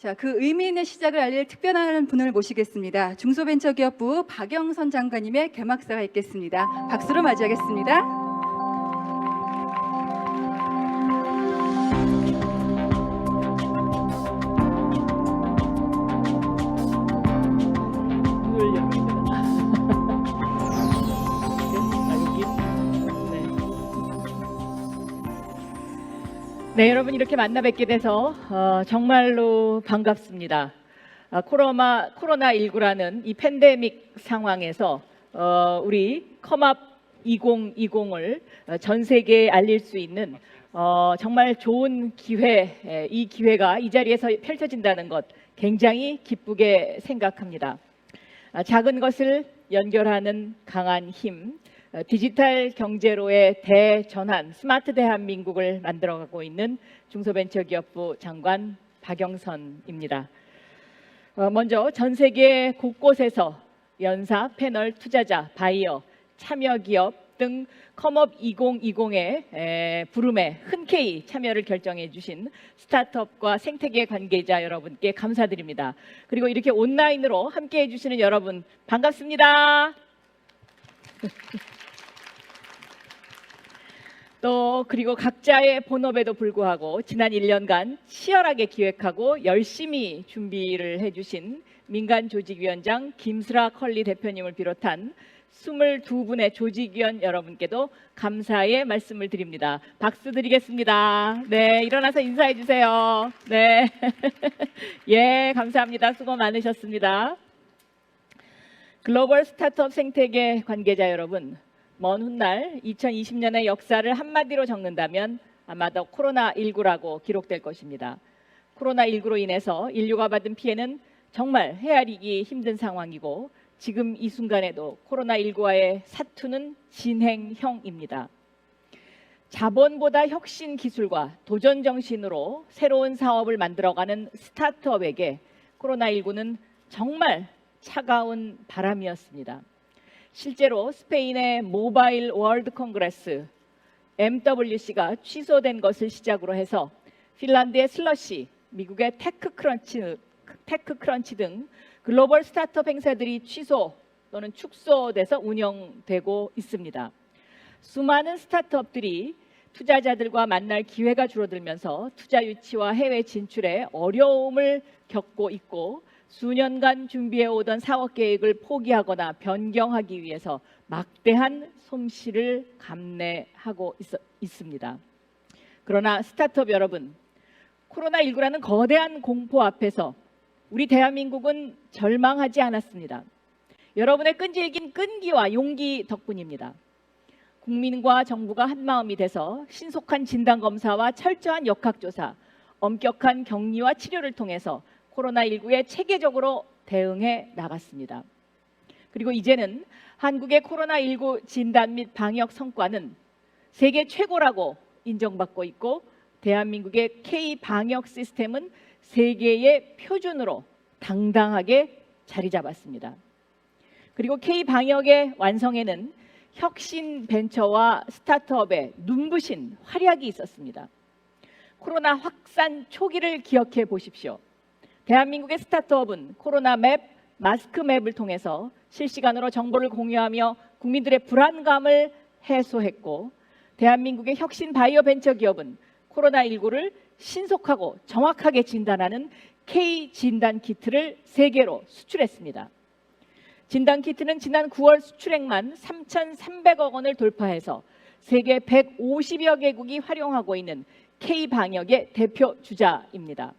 자, 그 의미 있는 시작을 알릴 특별한 분을 모시겠습니다. 중소벤처기업부 박영선 장관님의 개막사가 있겠습니다. 박수로 맞이하겠습니다. 네, 여러분 이렇게 만나 뵙게 돼서 정말로 반갑습니다. 코로나19라는 이 팬데믹 상황에서 우리 컴업 2020을 전 세계에 알릴 수 있는 정말 좋은 기회, 이 기회가 이 자리에서 펼쳐진다는 것 굉장히 기쁘게 생각합니다. 작은 것을 연결하는 강한 힘, 디지털 경제로의 대전환, 스마트 대한민국을 만들어가고 있는 중소벤처기업부 장관 박영선입니다. 먼저 전 세계 곳곳에서 연사, 패널, 투자자, 바이어, 참여기업 등 컴업 2020의 부름에 흔쾌히 참여를 결정해 주신 스타트업과 생태계 관계자 여러분께 감사드립니다. 그리고 이렇게 온라인으로 함께해 주시는 여러분 반갑습니다. 또 그리고 각자의 본업에도 불구하고 지난 1년간 치열하게 기획하고 열심히 준비를 해주신 민간조직위원장 김슬아 컬리 대표님을 비롯한 22분의 조직위원 여러분께도 감사의 말씀을 드립니다. 박수 드리겠습니다. 네, 일어나서 인사해 주세요. 네, 예, 감사합니다. 수고 많으셨습니다. 글로벌 스타트업 생태계 관계자 여러분, 먼 훗날 2020년의 역사를 한마디로 적는다면 아마도 코로나19라고 기록될 것입니다. 코로나19로 인해서 인류가 받은 피해는 정말 헤아리기 힘든 상황이고 지금 이 순간에도 코로나19와의 사투는 진행형입니다. 자본보다 혁신 기술과 도전 정신으로 새로운 사업을 만들어가는 스타트업에게 코로나19는 정말 차가운 바람이었습니다. 실제로 스페인의 모바일 월드 콩그레스 MWC가 취소된 것을 시작으로 해서 핀란드의 슬러시, 미국의 테크크런치 등 글로벌 스타트업 행사들이 취소 또는 축소돼서 운영되고 있습니다. 수많은 스타트업들이 투자자들과 만날 기회가 줄어들면서 투자 유치와 해외 진출에 어려움을 겪고 있고 수년간 준비해오던 사업 계획을 포기하거나 변경하기 위해서 막대한 솜씨를 감내하고 있습니다. 그러나 스타트업 여러분, 코로나19라는 거대한 공포 앞에서 우리 대한민국은 절망하지 않았습니다. 여러분의 끈질긴 끈기와 용기 덕분입니다. 국민과 정부가 한마음이 돼서 신속한 진단검사와 철저한 역학조사, 엄격한 격리와 치료를 통해서 코로나19에 체계적으로 대응해 나갔습니다. 그리고 이제는 한국의 코로나19 진단 및 방역 성과는 세계 최고라고 인정받고 있고 대한민국의 K-방역 시스템은 세계의 표준으로 당당하게 자리 잡았습니다. 그리고 K-방역의 완성에는 혁신 벤처와 스타트업의 눈부신 활약이 있었습니다. 코로나 확산 초기를 기억해 보십시오. 대한민국의 스타트업은 코로나 맵, 마스크 맵을 통해서 실시간으로 정보를 공유하며 국민들의 불안감을 해소했고 대한민국의 혁신 바이오 벤처 기업은 코로나19를 신속하고 정확하게 진단하는 K-진단 키트를 세계로 수출했습니다. 진단 키트는 지난 9월 수출액만 3,300억 원을 돌파해서 세계 150여 개국이 활용하고 있는 K-방역의 대표 주자입니다.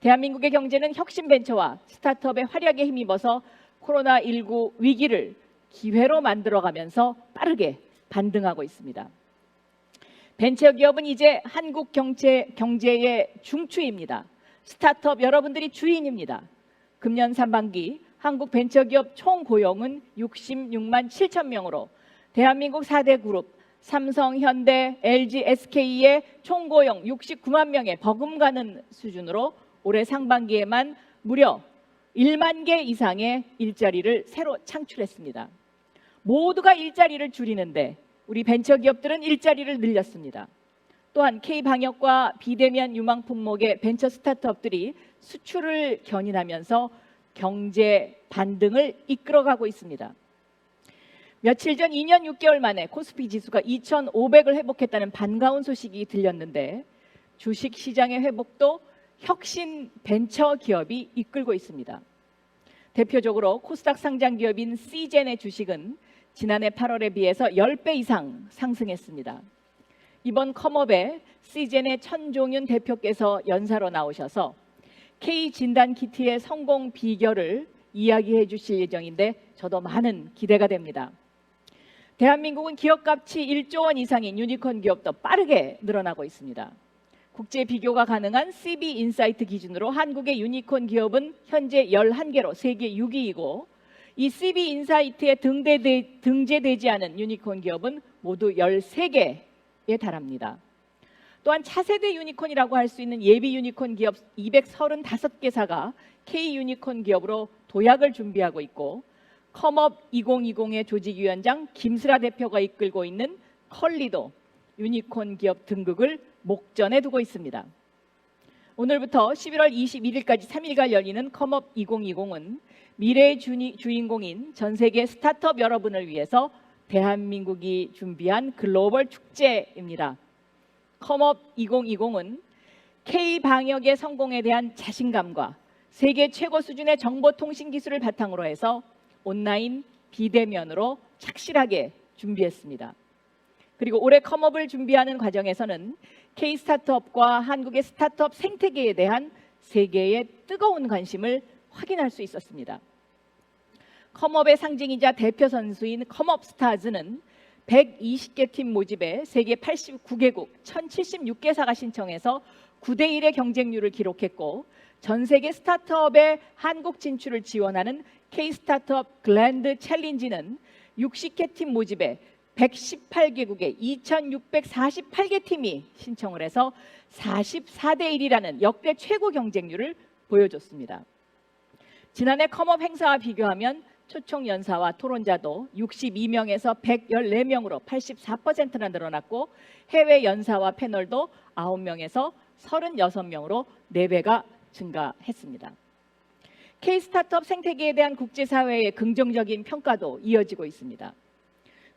대한민국의 경제는 혁신 벤처와 스타트업의 활약에 힘입어서 코로나19 위기를 기회로 만들어가면서 빠르게 반등하고 있습니다. 벤처기업은 이제 한국 경제의 중추입니다. 스타트업 여러분들이 주인입니다. 금년 상반기 한국 벤처기업 총 고용은 66만 7천 명으로 대한민국 4대 그룹 삼성, 현대, LG, SK의 총 고용 69만 명에 버금가는 수준으로 올해 상반기에만 무려 1만 개 이상의 일자리를 새로 창출했습니다. 모두가 일자리를 줄이는데 우리 벤처기업들은 일자리를 늘렸습니다. 또한 K방역과 비대면 유망 품목의 벤처 스타트업들이 수출을 견인하면서 경제 반등을 이끌어가고 있습니다. 며칠 전 2년 6개월 만에 코스피 지수가 2,500을 회복했다는 반가운 소식이 들렸는데 주식 시장의 회복도 혁신 벤처 기업이 이끌고 있습니다. 대표적으로 코스닥 상장 기업인 시젠의 주식은 지난해 8월에 비해서 10배 이상 상승했습니다. 이번 컴업에 시젠의 천종윤 대표께서 연사로 나오셔서 K진단키트의 성공 비결을 이야기해 주실 예정인데 저도 많은 기대가 됩니다. 대한민국은 기업 가치 1조 원 이상인 유니콘 기업도 빠르게 늘어나고 있습니다. 국제 비교가 가능한 CB인사이트 기준으로 한국의 유니콘 기업은 현재 11개로 세계 6위이고 이 CB인사이트에 등재되지 않은 유니콘 기업은 모두 13개에 달합니다. 또한 차세대 유니콘이라고 할 수 있는 예비 유니콘 기업 235개사가 K유니콘 기업으로 도약을 준비하고 있고 컴업 2020의 조직위원장 김슬아 대표가 이끌고 있는 컬리도 유니콘 기업 등극을 목전에 두고 있습니다. 오늘부터 11월 21일까지 3일간 열리는 컴업 2020은 미래의 주인공인 전 세계 스타트업 여러분을 위해서 대한민국이 준비한 글로벌 축제입니다. 컴업 2020은 K방역의 성공에 대한 자신감과 세계 최고 수준의 정보통신 기술을 바탕으로 해서 온라인 비대면으로 착실하게 준비했습니다. 그리고 올해 컴업을 준비하는 과정에서는 K-스타트업과 한국의 스타트업 생태계에 대한 세계의 뜨거운 관심을 확인할 수 있었습니다. 컴업의 상징이자 대표 선수인 컴업스타즈는 120개 팀 모집에 세계 89개국 1076개사가 신청해서 9대1의 경쟁률을 기록했고 전 세계 스타트업의 한국 진출을 지원하는 K-스타트업 글랜드 챌린지는 60개 팀 모집에 118개국의 2648개 팀이 신청을 해서 44대1이라는 역대 최고 경쟁률을 보여줬습니다. 지난해 컴업 행사와 비교하면 초청 연사와 토론자도 62명에서 114명으로 84%나 늘어났고 해외 연사와 패널도 9명에서 36명으로 4배가 증가했습니다. K-스타트업 생태계에 대한 국제사회의 긍정적인 평가도 이어지고 있습니다.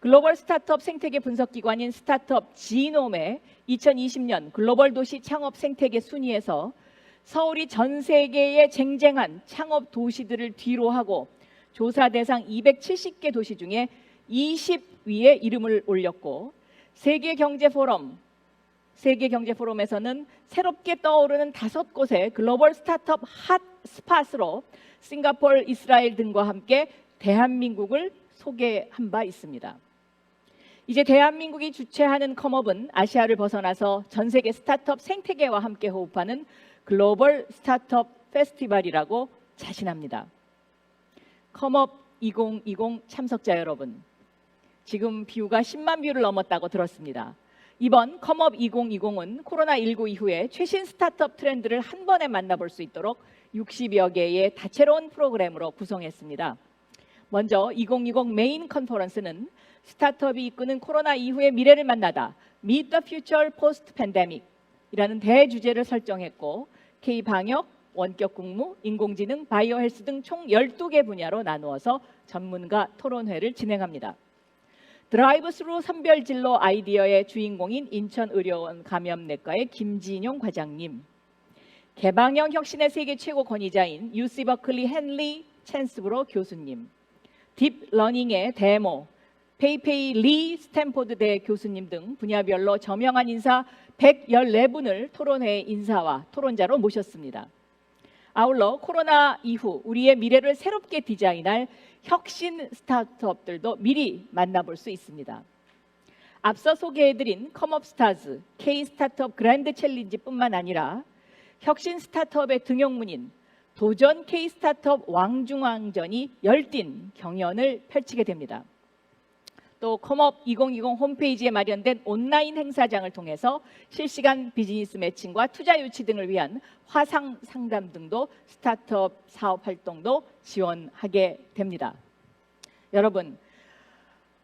글로벌 스타트업 생태계 분석기관인 스타트업 지노의 2020년 글로벌 도시 창업 생태계 순위에서 서울이 전 세계의 쟁쟁한 창업 도시들을 뒤로하고 조사 대상 270개 도시 중에 20위에 이름을 올렸고 세계경제포럼에서는 새롭게 떠오르는 5곳의 글로벌 스타트업 핫스팟으로 싱가포르, 이스라엘 등과 함께 대한민국을 소개한 바 있습니다. 이제 대한민국이 주최하는 컴업은 아시아를 벗어나서 전 세계 스타트업 생태계와 함께 호흡하는 글로벌 스타트업 페스티벌이라고 자신합니다. 컴업 2020 참석자 여러분, 지금 뷰가 10만 뷰를 넘었다고 들었습니다. 이번 컴업 2020은 코로나19 이후에 최신 스타트업 트렌드를 한 번에 만나볼 수 있도록 60여 개의 다채로운 프로그램으로 구성했습니다. 먼저 2020 메인 컨퍼런스는 스타트업이 이끄는 코로나 이후의 미래를 만나다 Meet the Future Post Pandemic 이라는 대주제를 설정했고 K방역, 원격 근무, 인공지능, 바이오 헬스 등 총 12개 분야로 나누어서 전문가 토론회를 진행합니다. 드라이브 스루 선별진로 아이디어의 주인공인 인천의료원 감염내과의 김진용 과장님, 개방형 혁신의 세계 최고 권위자인 UC 버클리 헨리 챈스브로 교수님, 딥러닝의 데모, 페이페이 리 스탠포드대 교수님 등 분야별로 저명한 인사 114분을 토론회 인사와 토론자로 모셨습니다. 아울러 코로나 이후 우리의 미래를 새롭게 디자인할 혁신 스타트업들도 미리 만나볼 수 있습니다. 앞서 소개해드린 컴업스타즈, K-스타트업 그랜드 챌린지뿐만 아니라 혁신 스타트업의 등용문인 도전 K-스타트업 왕중왕전이 열띤 경연을 펼치게 됩니다. 또 컴업 2020 홈페이지에 마련된 온라인 행사장을 통해서 실시간 비즈니스 매칭과 투자 유치 등을 위한 화상 상담 등도 스타트업 사업 활동도 지원하게 됩니다. 여러분,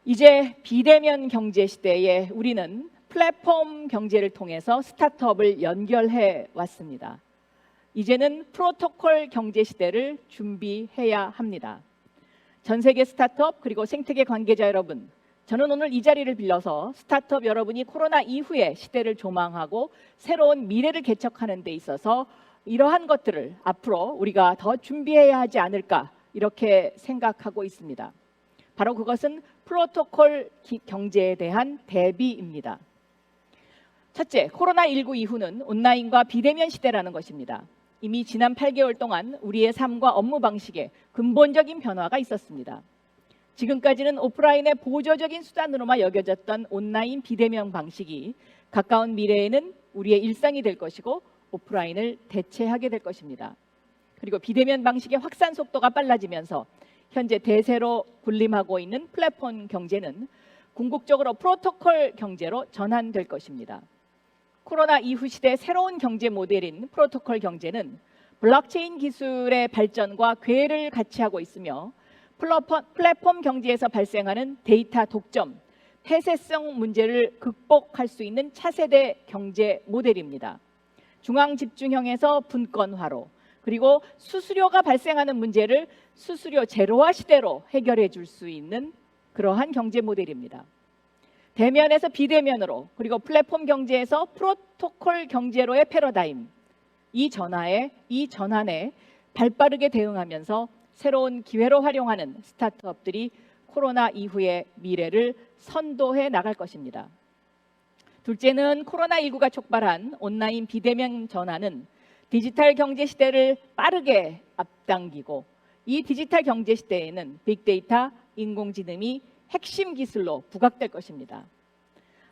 이제 비대면 경제 시대에 우리는 플랫폼 경제를 통해서 스타트업을 연결해 왔습니다. 이제는 프로토콜 경제 시대를 준비해야 합니다. 전 세계 스타트업 그리고 생태계 관계자 여러분, 저는 오늘 이 자리를 빌려서 스타트업 여러분이 코로나 이후의 시대를 조망하고 새로운 미래를 개척하는 데 있어서 이러한 것들을 앞으로 우리가 더 준비해야 하지 않을까 이렇게 생각하고 있습니다. 바로 그것은 프로토콜 경제에 대한 대비입니다. 첫째, 코로나19 이후는 온라인과 비대면 시대라는 것입니다. 이미 지난 8개월 동안 우리의 삶과 업무 방식에 근본적인 변화가 있었습니다. 지금까지는 오프라인의 보조적인 수단으로만 여겨졌던 온라인 비대면 방식이 가까운 미래에는 우리의 일상이 될 것이고 오프라인을 대체하게 될 것입니다. 그리고 비대면 방식의 확산 속도가 빨라지면서 현재 대세로 군림하고 있는 플랫폼 경제는 궁극적으로 프로토콜 경제로 전환될 것입니다. 코로나 이후 시대의 새로운 경제 모델인 프로토콜 경제는 블록체인 기술의 발전과 궤를 같이 하고 있으며 플랫폼 경제에서 발생하는 데이터 독점, 폐쇄성 문제를 극복할 수 있는 차세대 경제 모델입니다. 중앙 집중형에서 분권화로, 그리고 수수료가 발생하는 문제를 수수료 제로화 시대로 해결해 줄 수 있는 그러한 경제 모델입니다. 대면에서 비대면으로, 그리고 플랫폼 경제에서 프로토콜 경제로의 패러다임, 이 전환에 발빠르게 대응하면서 새로운 기회로 활용하는 스타트업들이 코로나 이후의 미래를 선도해 나갈 것입니다. 둘째는 코로나19가 촉발한 온라인 비대면 전환은 디지털 경제 시대를 빠르게 앞당기고 이 디지털 경제 시대에는 빅데이터, 인공지능이 핵심 기술로 부각될 것입니다.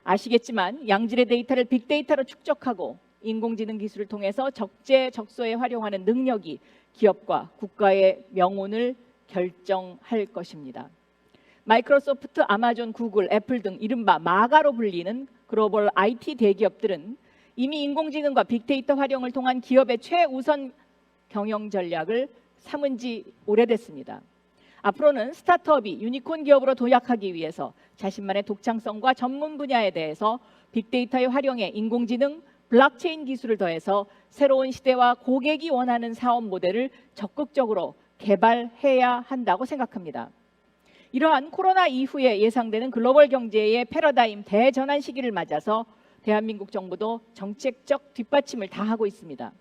아시겠지만 양질의 데이터를 빅데이터로 축적하고 인공지능 기술을 통해서 적재적소에 활용하는 능력이 기업과 국가의 명운을 결정할 것입니다. 마이크로소프트, 아마존, 구글, 애플 등 이른바 마가로 불리는 글로벌 IT 대기업들은 이미 인공지능과 빅데이터 활용을 통한 기업의 최우선 경영 전략을 삼은 지 오래됐습니다. 앞으로는 스타트업이 유니콘 기업으로 도약하기 위해서 자신만의 독창성과 전문 분야에 대해서 빅데이터의 활용에 인공지능, 블록체인 기술을 더해서 새로운 시대와 고객이 원하는 사업 모델을 적극적으로 개발해야 한다고 생각합니다. 이러한 코로나 이후에 예상되는 글로벌 경제의 패러다임 대전환 시기를 맞아서 대한민국 정부도 정책적 뒷받침을 다하고 있습니다.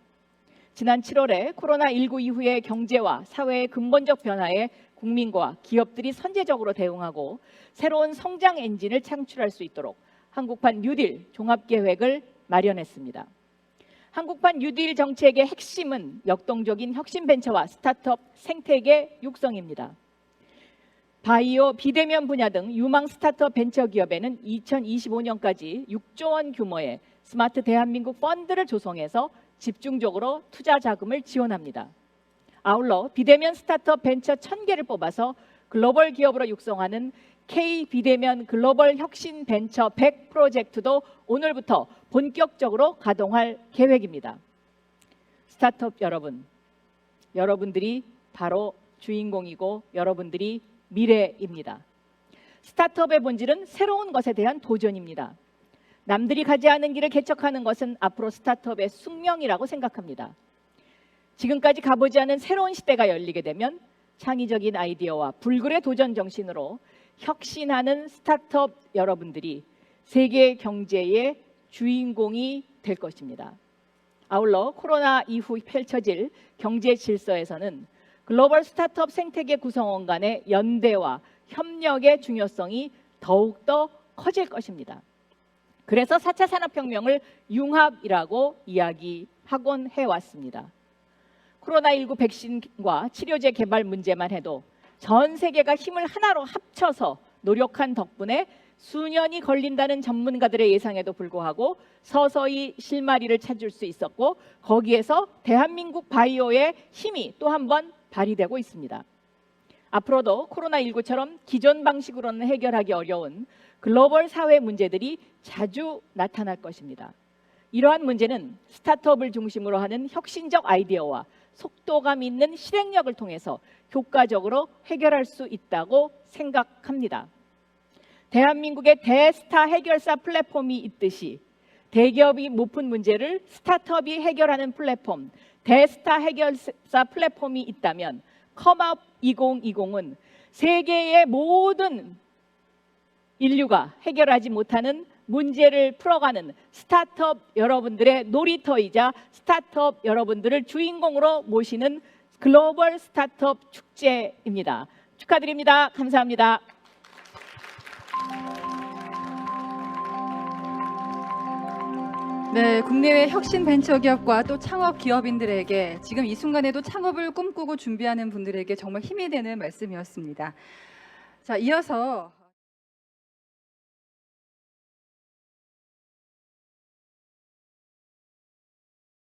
지난 7월에 코로나19 이후의 경제와 사회의 근본적 변화에 국민과 기업들이 선제적으로 대응하고 새로운 성장 엔진을 창출할 수 있도록 한국판 뉴딜 종합계획을 마련했습니다. 한국판 뉴딜 정책의 핵심은 역동적인 혁신 벤처와 스타트업 생태계 육성입니다. 바이오, 비대면 분야 등 유망 스타트업 벤처 기업에는 2025년까지 6조 원 규모의 스마트 대한민국 펀드를 조성해서 집중적으로 투자 자금을 지원합니다. 아울러 비대면 스타트업 벤처 1000개를 뽑아서 글로벌 기업으로 육성하는 K 비대면 글로벌 혁신 벤처 100 프로젝트도 오늘부터 본격적으로 가동할 계획입니다. 스타트업 여러분, 여러분들이 바로 주인공이고 여러분들이 미래입니다. 스타트업의 본질은 새로운 것에 대한 도전입니다. 남들이 가지 않은 길을 개척하는 것은 앞으로 스타트업의 숙명이라고 생각합니다. 지금까지 가보지 않은 새로운 시대가 열리게 되면 창의적인 아이디어와 불굴의 도전 정신으로 혁신하는 스타트업 여러분들이 세계 경제의 주인공이 될 것입니다. 아울러 코로나 이후 펼쳐질 경제 질서에서는 글로벌 스타트업 생태계 구성원 간의 연대와 협력의 중요성이 더욱더 커질 것입니다. 그래서 4차 산업혁명을 융합이라고 이야기하곤 해왔습니다. 코로나19 백신과 치료제 개발 문제만 해도 전 세계가 힘을 하나로 합쳐서 노력한 덕분에 수년이 걸린다는 전문가들의 예상에도 불구하고 서서히 실마리를 찾을 수 있었고 거기에서 대한민국 바이오의 힘이 또 한 번 발휘되고 있습니다. 앞으로도 코로나19처럼 기존 방식으로는 해결하기 어려운 글로벌 사회 문제들이 자주 나타날 것입니다. 이러한 문제는 스타트업을 중심으로 하는 혁신적 아이디어와 속도감 있는 실행력을 통해서 효과적으로 해결할 수 있다고 생각합니다. 대한민국의 대스타 해결사 플랫폼이 있듯이 대기업이 못 푼 문제를 스타트업이 해결하는 플랫폼, 대스타 해결사 플랫폼이 있다면 컴업 2020은 세계의 모든 인류가 해결하지 못하는 문제를 풀어가는 스타트업 여러분들의 놀이터이자 스타트업 여러분들을 주인공으로 모시는 글로벌 스타트업 축제입니다. 축하드립니다. 감사합니다. 네, 국내외 혁신 벤처기업과 또 창업 기업인들에게 지금 이 순간에도 창업을 꿈꾸고 준비하는 분들에게 정말 힘이 되는 말씀이었습니다. 자, 이어서